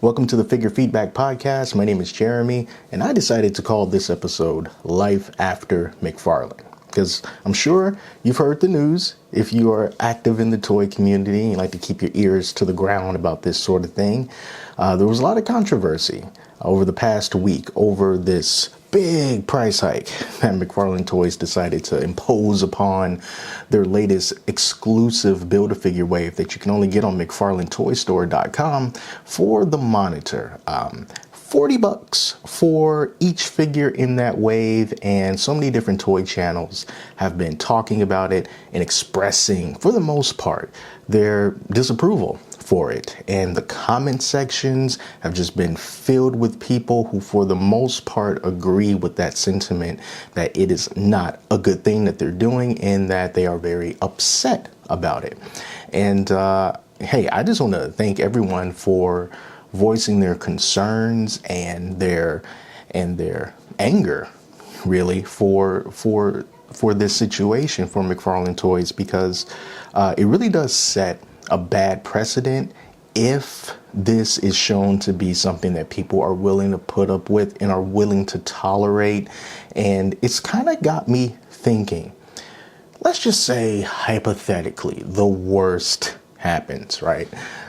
Welcome to the Figure Feedback Podcast. My name is Jeremy, and I decided to call this episode Life After McFarlane, because I'm sure you've heard the news. If you are active in the toy community and you like to keep your ears to the ground about this sort of thing, there was a lot of controversy over the past week over this big price hike that McFarlane Toys decided to impose upon their latest exclusive Build-A-Figure wave that you can only get on McFarlaneToystore.com for the monitor. $40 for each figure in that wave, and so many different toy channels have been talking about it and expressing, for the most part, their disapproval for it. And the comment sections have just been filled with people who, for the most part, agree with that sentiment that it is not a good thing that they're doing and that they are very upset about it. And hey, I just want to thank everyone for voicing their concerns and their anger, really, for this situation for McFarlane Toys, because it really does set a bad precedent if this is shown to be something that people are willing to put up with and are willing to tolerate. And it's kind of got me thinking, let's just say hypothetically the worst happens, right?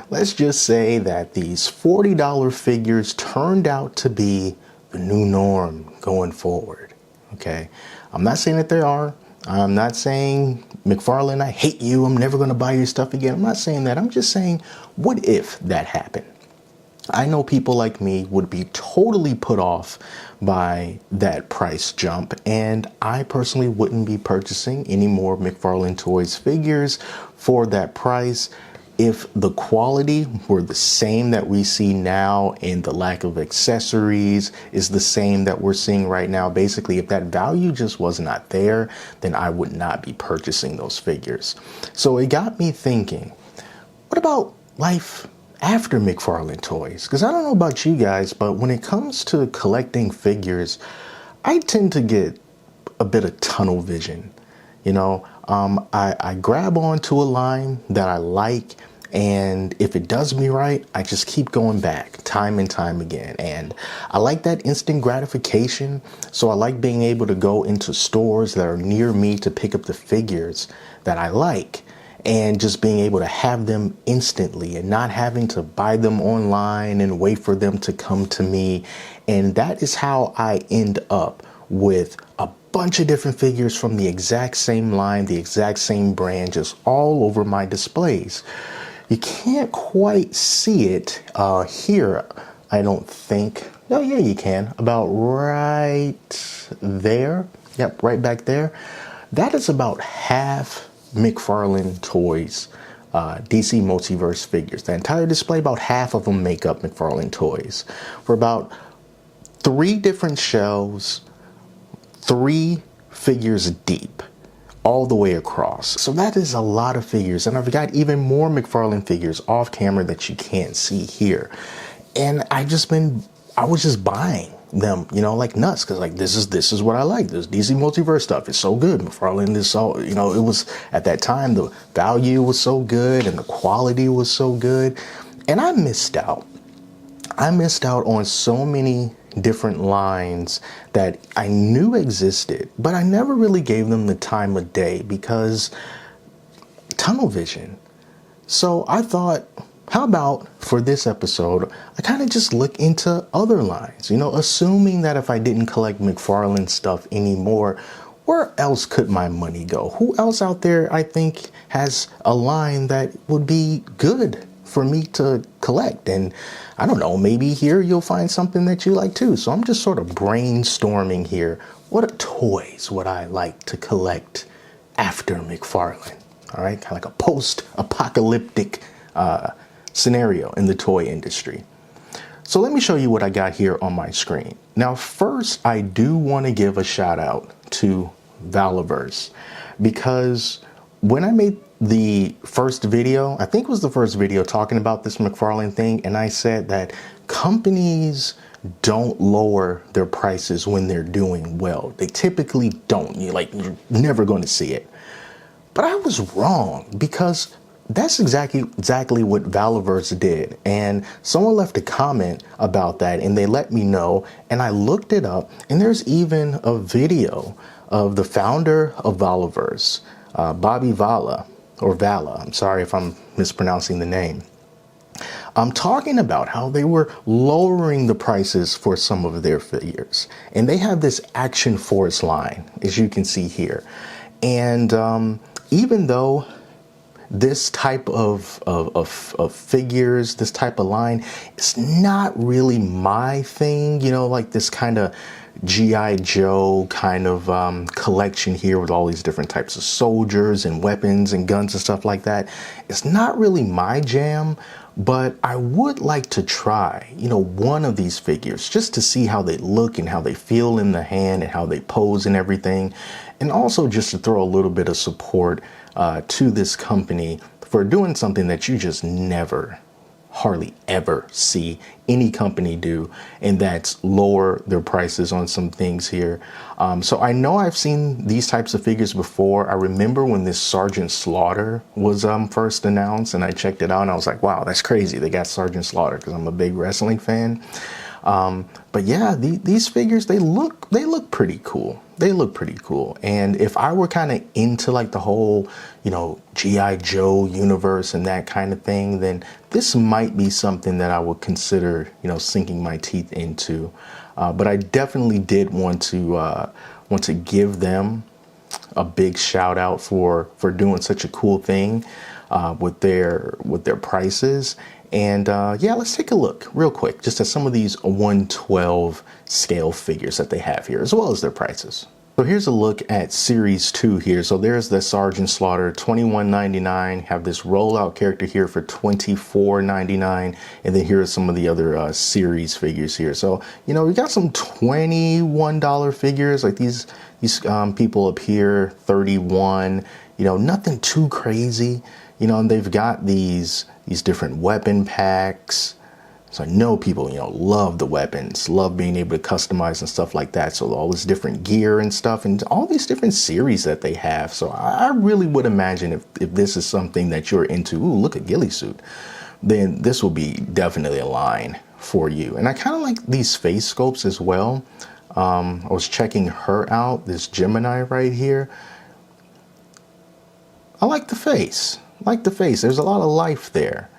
Let's just say that these $40 figures turned out to be the new norm going forward. Okay, I'm not saying that they are. I'm not saying, McFarlane, I hate you, I'm never going to buy your stuff again. I'm not saying that. I'm just saying, what if that happened? I know people like me would be totally put off by that price jump, and I personally wouldn't be purchasing any more McFarlane Toys figures for that price if the quality were the same that we see now and the lack of accessories is the same that we're seeing right now. Basically, if that value just was not there, then I would not be purchasing those figures. So it got me thinking, what about life after McFarlane Toys? Because I don't know about you guys, but when it comes to collecting figures, I tend to get a bit of tunnel vision. You know, I grab onto a line that I like, and if it does me right, I just keep going back time and time again. And I like that instant gratification. So I like being able to go into stores that are near me to pick up the figures that I like, and just being able to have them instantly and not having to buy them online and wait for them to come to me. And that is how I end up with a bunch of different figures from the exact same line, the exact same brand, just all over my displays. You can't quite see it here, I don't think. Oh yeah, you can. About right there. Yep, right back there. That is about half McFarlane Toys DC Multiverse figures. The entire display, about half of them make up McFarlane Toys. For about 3 different shelves, 3 figures deep, all the way across. So that is a lot of figures. And I've got even more McFarlane figures off camera that you can't see here. And I was just buying them, you know, like nuts, because like this is what I like. This DC Multiverse stuff is so good. McFarlane is so, you know, it was at that time the value was so good and the quality was so good. And I missed out. I missed out on so many different lines that I knew existed, but I never really gave them the time of day because tunnel vision. So I thought, how about for this episode, I kind of just look into other lines, you know, assuming that if I didn't collect McFarlane stuff anymore, where else could my money go? Who else out there I think has a line that would be good for me to collect? And I don't know, maybe here you'll find something that you like too. So I'm just sort of brainstorming here. What toys would I like to collect after McFarlane? All right, kind of like a post-apocalyptic scenario in the toy industry. So let me show you what I got here on my screen. Now, first, I do want to give a shout out to Valas, because when I made the first video, I think it was the first video talking about this McFarlane thing, and I said that companies don't lower their prices when they're doing well. They typically don't. You're never going to see it. But I was wrong, because that's exactly what Valaverse did. And someone left a comment about that and they let me know, and I looked it up, and there's even a video of the founder of Valaverse, Bobby Vala, or Vala. I'm sorry if I'm mispronouncing the name. I'm talking about how they were lowering the prices for some of their figures. And they have this Action Force line, as you can see here. And even though this type of figures, this type of line, it's not really my thing, you know, like this kind of G.I. Joe kind of collection here with all these different types of soldiers and weapons and guns and stuff like that. It's not really my jam, but I would like to try, you know, one of these figures just to see how they look and how they feel in the hand and how they pose and everything. And also just to throw a little bit of support to this company for doing something that you just hardly ever see any company do, and that's lower their prices on some things here. So I know I've seen these types of figures before. I remember when this Sergeant Slaughter was first announced, and I checked it out and I was like, wow, that's crazy. They got Sergeant Slaughter, because I'm a big wrestling fan. But yeah, these figures, they look pretty cool. They look pretty cool. And if I were kind of into like the whole, you know, G.I. Joe universe and that kind of thing, then this might be something that I would consider, you know, sinking my teeth into. But I definitely did want to give them a big shout out for doing such a cool thing with their prices. And yeah, let's take a look real quick just at some of these 1/12 scale figures that they have here, as well as their prices. So here's a look at Series 2 here. So there's the Sergeant Slaughter, $21.99. Have this rollout character here for $24.99. And then here are some of the other series figures here. So, you know, we got some $21 figures, like these people up here, 31. You know, nothing too crazy. You know, and they've got these different weapon packs. So I know people, you know, love the weapons, love being able to customize and stuff like that. So all this different gear and stuff and all these different series that they have. So I really would imagine if this is something that you're into, ooh, look at Ghillie Suit, then this will be definitely a line for you. And I kind of like these face sculpts as well. I was checking her out, this Gemini right here. I like the face. There's a lot of life there,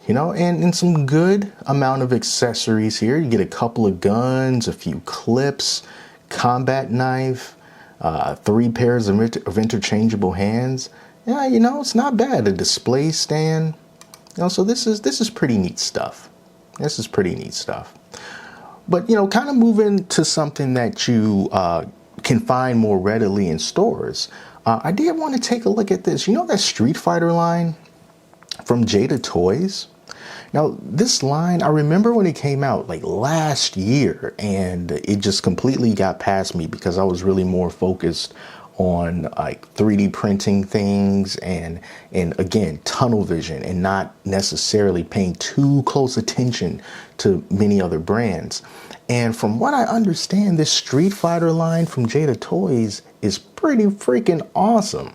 you know, and some good amount of accessories here. You get a couple of guns, a few clips, combat knife, 3 pairs of interchangeable hands. Yeah, you know, it's not bad. A display stand, you know, so this is pretty neat stuff. But, you know, kind of moving to something that you can find more readily in stores. I did want to take a look at this. You know that Street Fighter line from Jada Toys? Now, this line, I remember when it came out like last year, and it just completely got past me because I was really more focused on like 3D printing things and again, tunnel vision, and not necessarily paying too close attention to many other brands. And from what I understand, this Street Fighter line from Jada Toys is pretty freaking awesome.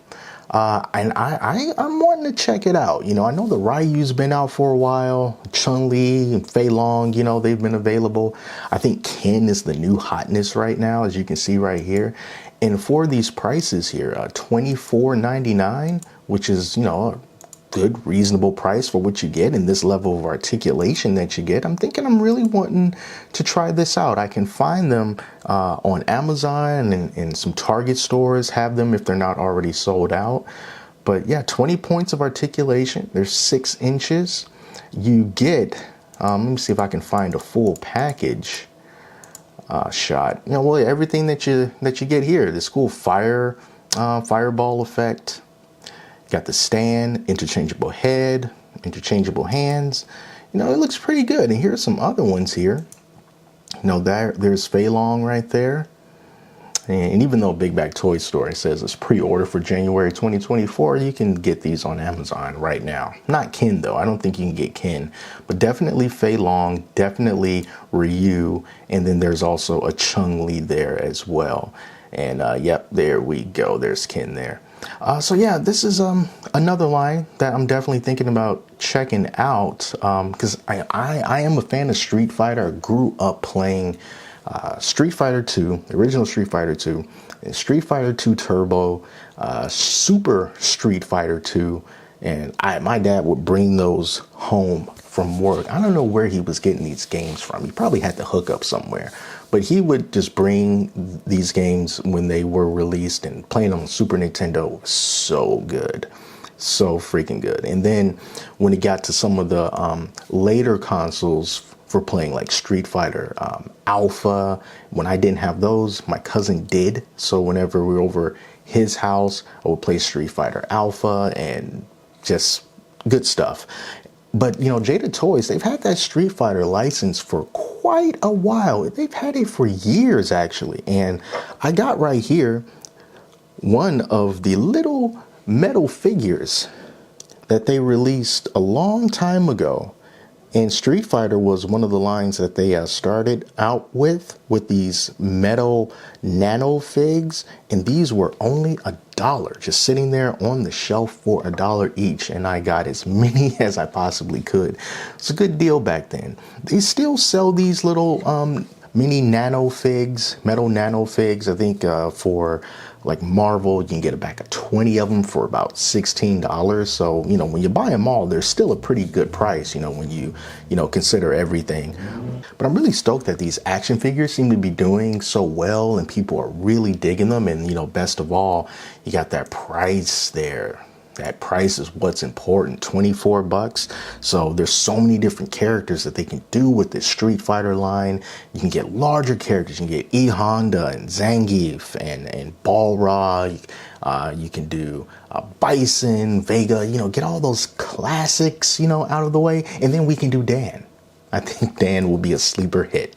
And I'm wanting to check it out. You know, I know the Ryu's been out for a while. Chun-Li and Fei Long, you know, they've been available. I think Ken is the new hotness right now, as you can see right here. And for these prices here, $24.99, which is, you know, a good, reasonable price for what you get in this level of articulation that you get. I'm thinking I'm really wanting to try this out. I can find them on Amazon and some Target stores have them if they're not already sold out. But yeah, 20 points of articulation. They're 6 inches. You get, let me see if I can find a full package shot. You know, well, everything that you get here. This cool fireball effect. Got the stand, interchangeable head, interchangeable hands. You know, it looks pretty good. And here's some other ones here. You know, there's Fei Long right there. And even though Big Bag Toy Store says it's pre-order for January 2024, you can get these on Amazon right now. Not Ken, though. I don't think you can get Ken. But definitely Fei Long, definitely Ryu. And then there's also a Chun-Li there as well. And yep, there we go. There's Ken there. So yeah, this is another line that I'm definitely thinking about checking out, because I am a fan of Street Fighter. I grew up playing Street Fighter 2, the original Street Fighter 2, and Street Fighter 2 Turbo, Super Street Fighter 2, and my dad would bring those home from work. I don't know where he was getting these games from. He probably had to hook up somewhere. But he would just bring these games when they were released, and playing on Super Nintendo was so good. So freaking good. And then when it got to some of the later consoles for playing like Street Fighter Alpha, when I didn't have those, my cousin did. So whenever we were over his house, I would play Street Fighter Alpha and just good stuff. But, you know, Jada Toys, they've had that Street Fighter license for quite a while. They've had it for years, actually. And I got right here one of the little metal figures that they released a long time ago. And Street Fighter was one of the lines that they started out with these metal nano figs. And these were only $1, just sitting there on the shelf for $1 each. And I got as many as I possibly could. It's a good deal back then. They still sell these little mini nano figs, metal nano figs. I think for like Marvel, you can get a pack of 20 of them for about $16. So, you know, when you buy them all, they're still a pretty good price, you know, when you consider everything. But I'm really stoked that these action figures seem to be doing so well and people are really digging them. And, you know, best of all, you got that price there. That price is what's important, $24. So there's so many different characters that they can do with this Street Fighter line. You can get larger characters. You can get E Honda and Zangief and Balrog. You can do Bison, Vega, you know, get all those classics, you know, out of the way. And then we can do Dan. I think Dan will be a sleeper hit.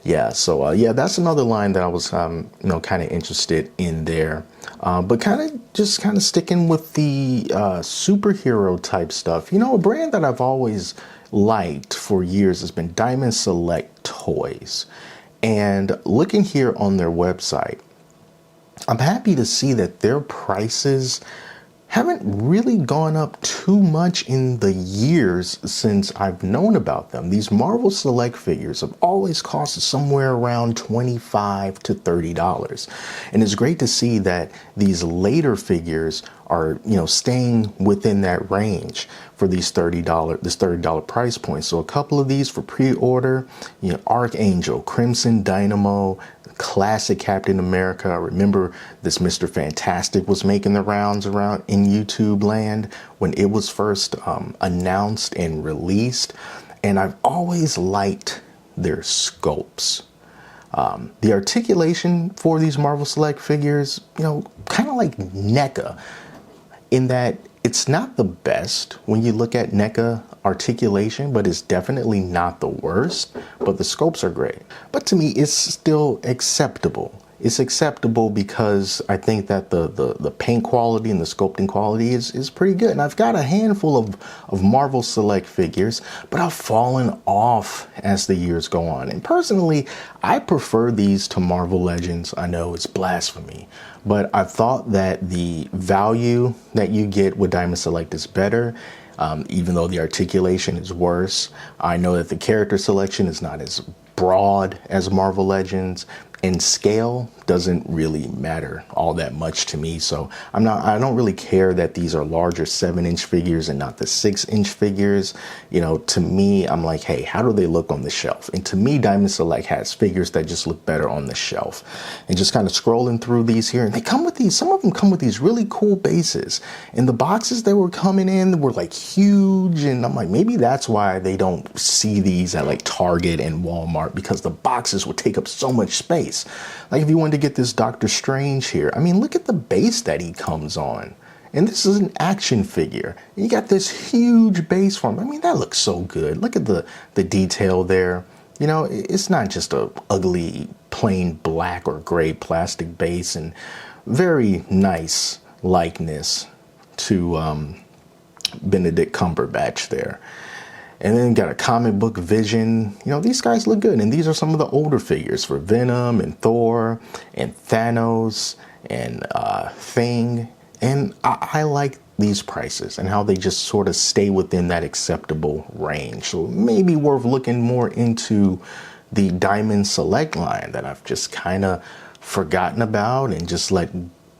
Yeah, so yeah, that's another line that I was, you know, kind of interested in there. But kind of sticking with the superhero type stuff. You know, a brand that I've always liked for years has been Diamond Select Toys. And looking here on their website, I'm happy to see that their prices haven't really gone up too much in the years since I've known about them. These Marvel Select figures have always cost somewhere around $25 to $30. And it's great to see that these later figures are, you know, staying within that range for these $30 price point. So a couple of these for pre-order, you know, Archangel, Crimson Dynamo, classic Captain America. I remember this Mr. Fantastic was making the rounds around in YouTube land when it was first announced and released. And I've always liked their sculpts. The articulation for these Marvel Select figures, you know, kind of like NECA, in that it's not the best when you look at NECA articulation, but it's definitely not the worst. But the sculpts are great. But to me, it's still acceptable. It's acceptable because I think that the paint quality and the sculpting quality is pretty good. And I've got a handful of Marvel Select figures, but I've fallen off as the years go on. And personally, I prefer these to Marvel Legends. I know it's blasphemy, but I thought that the value that you get with Diamond Select is better. Even though the articulation is worse. I know that the character selection is not as broad as Marvel Legends, and scale doesn't really matter all that much to me. So I don't really care that these are larger 7-inch figures and not the 6-inch figures. You know, to me, I'm like, hey, how do they look on the shelf? And to me, Diamond Select has figures that just look better on the shelf. And just kind of scrolling through these here, and they come with these, some of them come with these really cool bases. And the boxes that were coming in were like huge. And I'm like, maybe that's why they don't see these at like Target and Walmart, because the boxes would take up so much space. Like if you wanted to get this Doctor Strange here, I mean, look at the base that he comes on. And this is an action figure. You got this huge base for him. I mean, that looks so good. Look at the detail there. You know, it's not just a ugly, plain black or gray plastic base, and very nice likeness to Benedict Cumberbatch there. And then got a comic book Vision. You know, these guys look good. And these are some of the older figures for Venom and Thor and Thanos and Thing. And I like these prices and how they just sort of stay within that acceptable range. So maybe worth looking more into the Diamond Select line that I've just kind of forgotten about and just let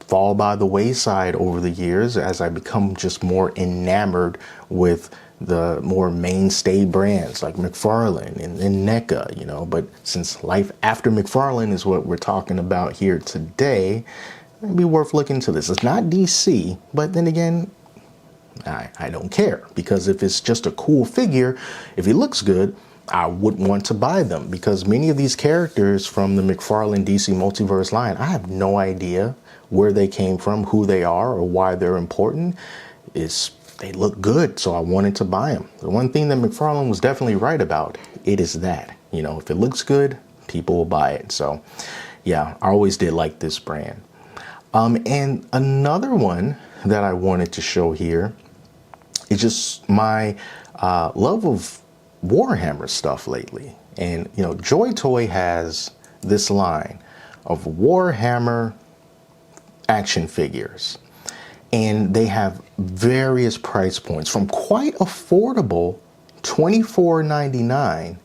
fall by the wayside over the years as I become just more enamored with the more mainstay brands like McFarlane and NECA, you know. But since life after McFarlane is what we're talking about here today, it'd be worth looking into this. It's not DC, but then again, I don't care, because if it's just a cool figure, if he looks good, I wouldn't want to buy them, because many of these characters from the McFarlane DC Multiverse line, I have no idea where they came from, who they are, or why they're important. They look good, so I wanted to buy them. The one thing that McFarlane was definitely right about, it is that, you know, if it looks good, people will buy it. So yeah, I always did like this brand. And another one that I wanted to show here is just my love of Warhammer stuff lately. And, you know, Joy Toy has this line of Warhammer action figures. And they have various price points from quite affordable $24.99.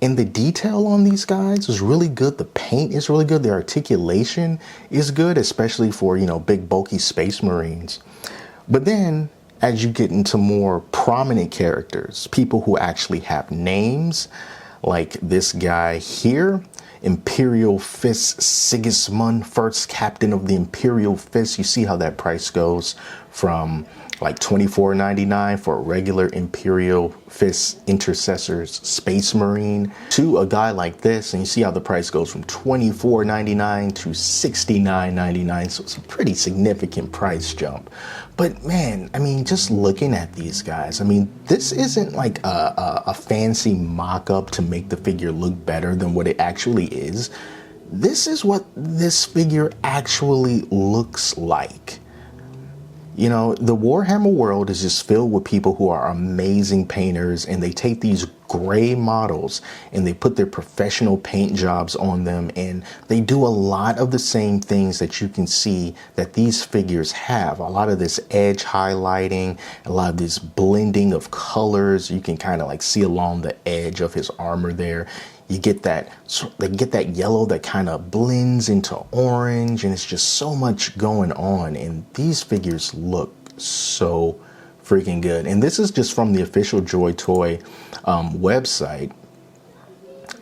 And the detail on these guys is really good. The paint is really good. The articulation is good, especially for, you know, big bulky Space Marines. But then as you get into more prominent characters, people who actually have names, like this guy here, Imperial Fist Sigismund, first captain of the Imperial Fist. You see how that price goes from like $24.99 for a regular Imperial Fist Intercessors Space Marine to a guy like this, and you see how the price goes from $24.99 to $69.99. So it's a pretty significant price jump. But man, I mean, just looking at these guys, I mean, this isn't like a fancy mock-up to make the figure look better than what it actually is. This is what this figure actually looks like. You know, the Warhammer world is just filled with people who are amazing painters, and they take these gray models and they put their professional paint jobs on them, and they do a lot of the same things that you can see that these figures have. A lot of this edge highlighting, a lot of this blending of colors. You can kind of like see along the edge of his armor there. You get that, they get that yellow that kind of blends into orange, and it's just so much going on. And these figures look so freaking good. And this is just from the official Joy Toy website.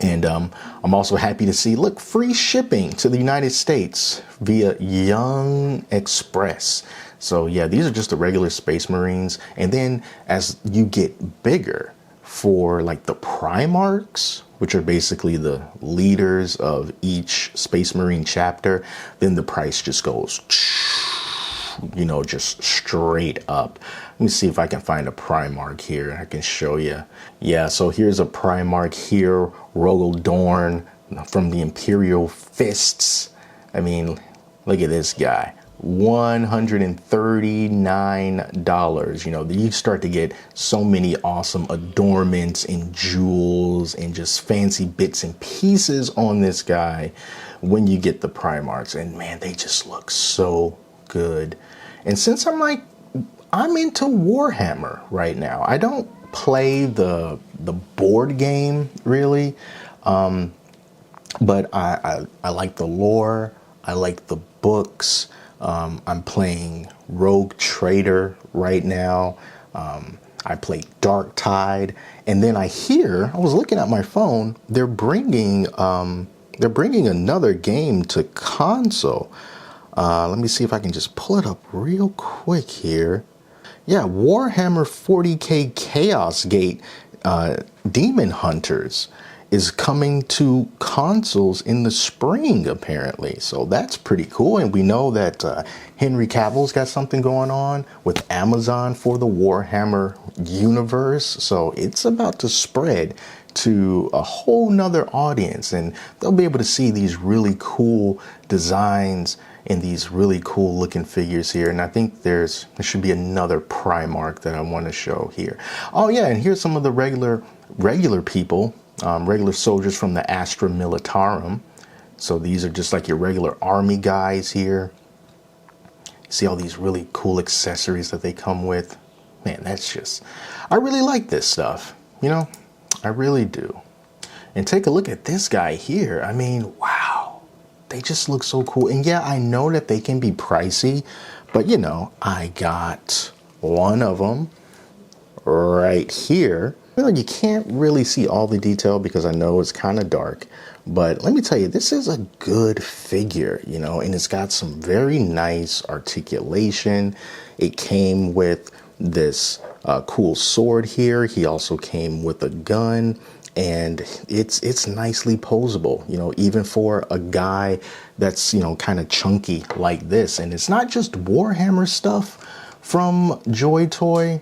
And I'm also happy to see, look, free shipping to the United States via Young Express. So yeah, these are just the regular Space Marines. And then as you get bigger, for like the Primarchs, which are basically the leaders of each Space Marine chapter, then the price just goes, you know, just straight up. Let me see if I can find a Primarch here. I can show you. Yeah, so here's a Primarch here, Rogel Dorn from the Imperial Fists. I mean, look at this guy. $139. You know, you start to get so many awesome adornments and jewels and just fancy bits and pieces on this guy when you get the Primarchs. And man, they just look so good. And since I'm into Warhammer right now, I don't play the board game really, but I like the lore. I like the books. I'm playing Rogue Trader right now. I play Dark Tide, and then I was looking at my phone. They're bringing another game to console. Let me see if I can just pull it up real quick here. Yeah, Warhammer 40K Chaos Gate Demon Hunters is coming to consoles in the spring, apparently. So that's pretty cool. And we know that Henry Cavill's got something going on with Amazon for the Warhammer universe. So it's about to spread to a whole nother audience, and they'll be able to see these really cool designs and these really cool looking figures here. And I think there should be another Primarch that I want to show here. Oh yeah, and here's some of the regular people, regular soldiers from the Astra Militarum. So these are just like your regular army guys here. See all these really cool accessories that they come with. Man, I really like this stuff. I really do. And take a look at this guy here. I mean, wow, they just look so cool. And yeah, I know that they can be pricey, but I got one of them right here. You can't really see all the detail because I know it's kind of dark, but let me tell you, this is a good figure, and it's got some very nice articulation. It came with this cool sword here. He also came with a gun, and it's nicely posable, even for a guy that's, kind of chunky like this. And it's not just Warhammer stuff from Joy Toy.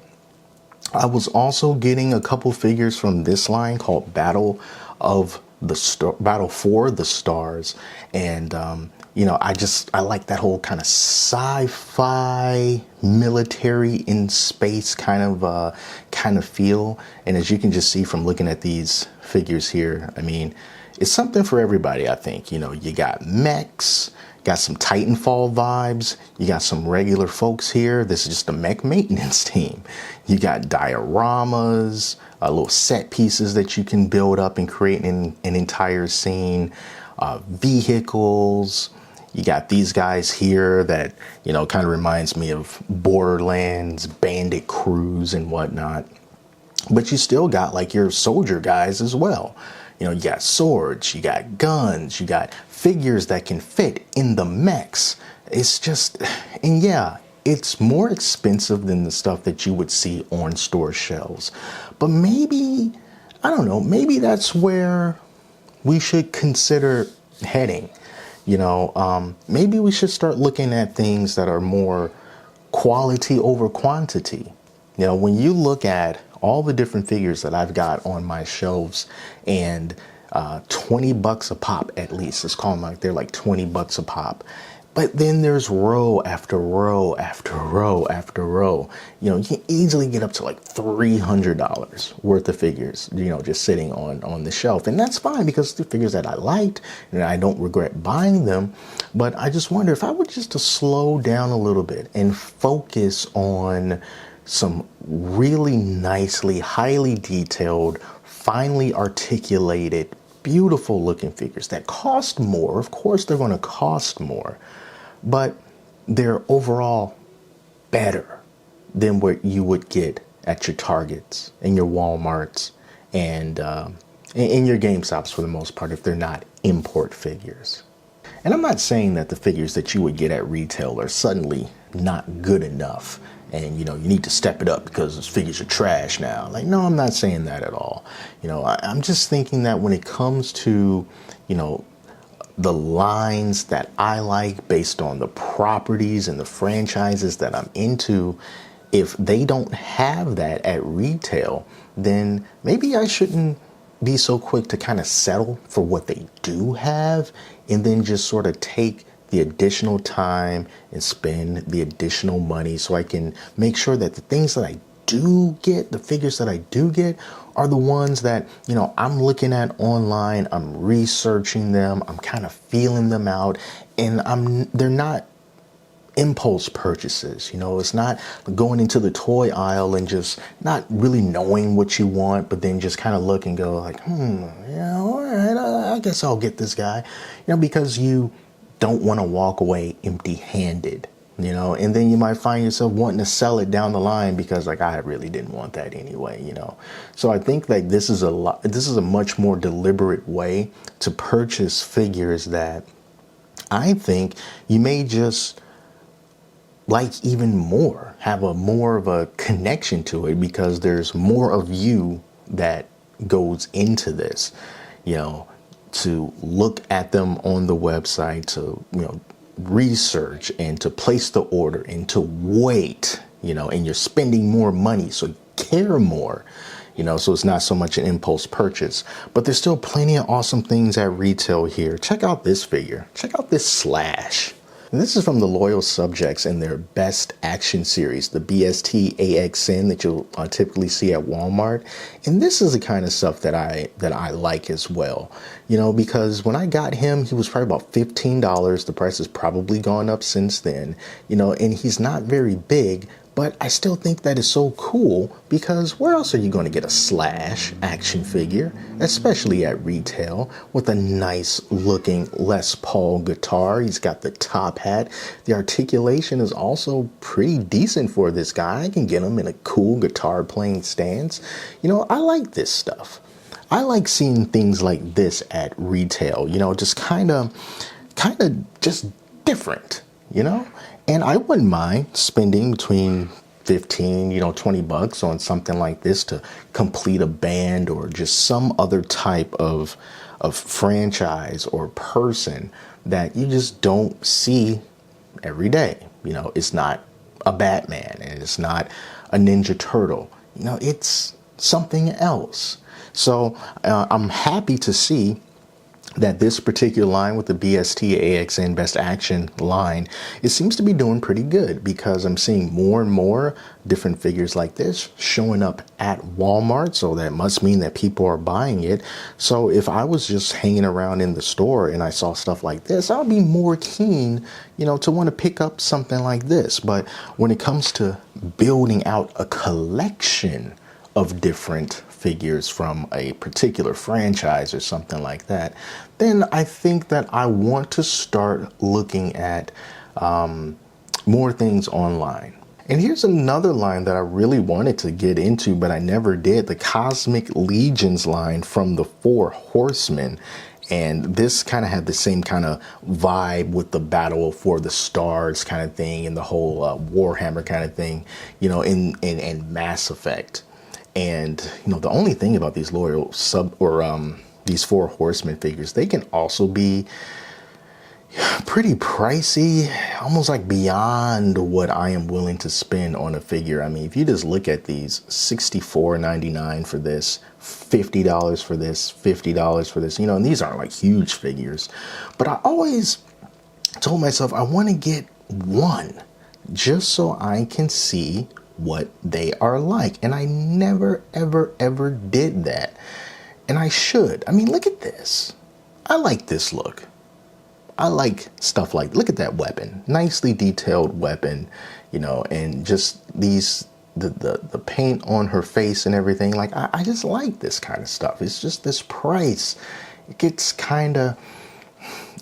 I was also getting a couple figures from this line called Battle for the Stars. And, I like that whole kind of sci-fi military in space kind of feel. And as you can just see from looking at these figures here, I mean, it's something for everybody, I think. You got mechs, got some Titanfall vibes. You got some regular folks here. This is just a mech maintenance team. You got dioramas, little set pieces that you can build up and create an entire scene, vehicles. You got these guys here that, kind of reminds me of Borderlands, bandit crews and whatnot. But you still got like your soldier guys as well. You got swords, you got guns, you got figures that can fit in the mechs. It's just, and yeah, it's more expensive than the stuff that you would see on store shelves. But maybe, I don't know, maybe that's where we should consider heading. Maybe we should start looking at things that are more quality over quantity. When you look at all the different figures that I've got on my shelves, and $20 a pop, at least, let's call them like they're like $20 a pop. But then there's row after row after row after row. You can easily get up to like $300 worth of figures, just sitting on the shelf. And that's fine because the figures that I liked and I don't regret buying them. But I just wonder if I would just to slow down a little bit and focus on some really nicely, highly detailed, finely articulated, beautiful looking figures that cost more. Of course, they're going to cost more, but they're overall better than what you would get at your Targets and your Walmarts and in your GameStops for the most part, if they're not import figures. And I'm not saying that the figures that you would get at retail are suddenly not good enough and you need to step it up because those figures are trash now. Like, no, I'm not saying that at all. I'm just thinking that when it comes to the lines that I like based on the properties and the franchises that I'm into, if they don't have that at retail, then maybe I shouldn't be so quick to kind of settle for what they do have and then just sort of take the additional time and spend the additional money so I can make sure that the things that I do get, the figures that I do get, are the ones that, I'm looking at online, I'm researching them, I'm kind of feeling them out, and they're not impulse purchases. It's not going into the toy aisle and just not really knowing what you want, but then just kind of look and go like, all right, I guess I'll get this guy, because you don't want to walk away empty-handed, and then you might find yourself wanting to sell it down the line because like, I really didn't want that anyway, So I think like this is a much more deliberate way to purchase figures that I think you may just like even more, have more of a connection to it because there's more of you that goes into this, to look at them on the website, to, research and to place the order and to wait, and you're spending more money. So you care more, so it's not so much an impulse purchase, but there's still plenty of awesome things at retail here. Check out this figure. Check out this Slash. And this is from the Loyal Subjects in their Best Action series, the BST AXN that you'll typically see at Walmart. And this is the kind of stuff that I like as well. You know, because when I got him, he was probably about $15. The price has probably gone up since then, you know, and he's not very big. But I still think that is so cool, because where else are you going to get a Slash action figure, especially at retail, with a nice looking Les Paul guitar? He's got the top hat. The articulation is also pretty decent for this guy. I can get him in a cool guitar playing stance. You know, I like this stuff. I like seeing things like this at retail, you know, just kind of just different, you know? And I wouldn't mind spending between 15, you know, 20 bucks on something like this to complete a band or just some other type of franchise or person that you just don't see every day. You know, it's not a Batman and it's not a Ninja Turtle. You know, it's something else. So I'm happy to see that this particular line with the BST AXN Best Action line, it seems to be doing pretty good, because I'm seeing more and more different figures like this showing up at Walmart. So that must mean that people are buying it. So if I was just hanging around in the store and I saw stuff like this, I'll be more keen, you know, to want to pick up something like this. But when it comes to building out a collection of different figures from a particular franchise or something like that, then I think that I want to start looking at more things online. And here's another line that I really wanted to get into, but I never did: the Cosmic Legions line from the Four Horsemen. And this kind of had the same kind of vibe with the Battle for the Stars kind of thing and the whole Warhammer kind of thing, you know, in Mass Effect. And, you know, the only thing about these these Four Horsemen figures, they can also be pretty pricey, almost like beyond what I am willing to spend on a figure. I mean, if you just look at these, $64.99 for this, $50 for this, $50 for this, you know, and these aren't like huge figures. But I always told myself I want to get one just so I can see what they are like. And I never, ever did that. And I should. I mean, look at this. I like this look. I like stuff like, look at that weapon, nicely detailed weapon, you know, and just these, the paint on her face and everything. Like, I just like this kind of stuff. It's just this price. It gets kind of,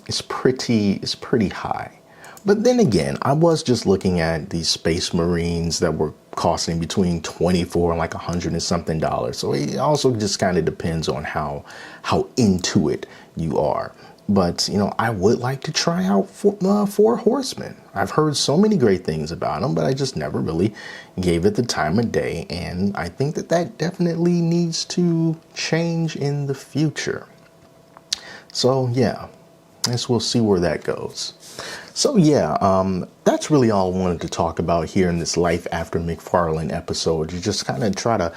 it's pretty high. But then again, I was just looking at these Space Marines that were costing between $24 and like $100 and something. So it also just kind of depends on how into it you are. But, you know, I would like to try out Four Horsemen. I've heard so many great things about them, but I just never really gave it the time of day. And I think that definitely needs to change in the future. So, yeah, I guess we'll see where that goes. So, yeah, that's really all I wanted to talk about here in this Life After McFarlane episode. To just kind of try to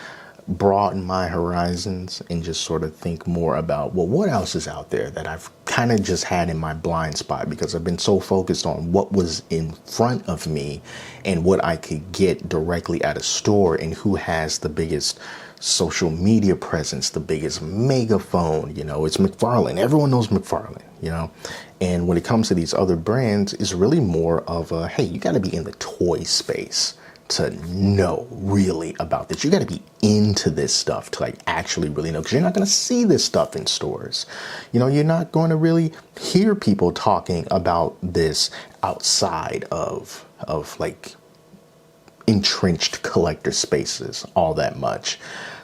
broaden my horizons and just sort of think more about, well, what else is out there that I've kind of just had in my blind spot, because I've been so focused on what was in front of me and what I could get directly at a store and who has the biggest social media presence, the biggest megaphone. You know, it's McFarlane. Everyone knows McFarlane, you know. And when it comes to these other brands, it's really more of a, hey, you got to be in the toy space to know really about this. You got to be into this stuff to like actually really know, because you're not going to see this stuff in stores. You know, you're not going to really hear people talking about this outside of like entrenched collector spaces all that much.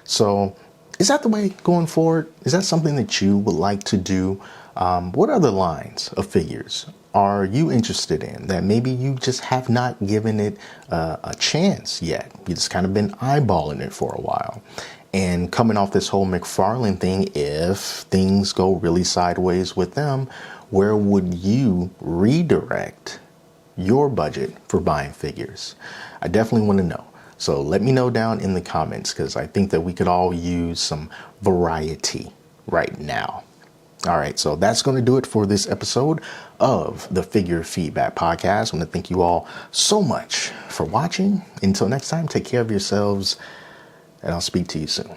So is that the way going forward? Is that something that you would like to do? What other lines of figures are you interested in that maybe you just have not given it a chance yet? You just kind of been eyeballing it for a while. And coming off this whole McFarlane thing, if things go really sideways with them, where would you redirect your budget for buying figures? I definitely want to know. So let me know down in the comments, because I think that we could all use some variety right now. All right, so that's going to do it for this episode of the Figure Feedback Podcast. I want to thank you all so much for watching. Until next time, take care of yourselves, and I'll speak to you soon.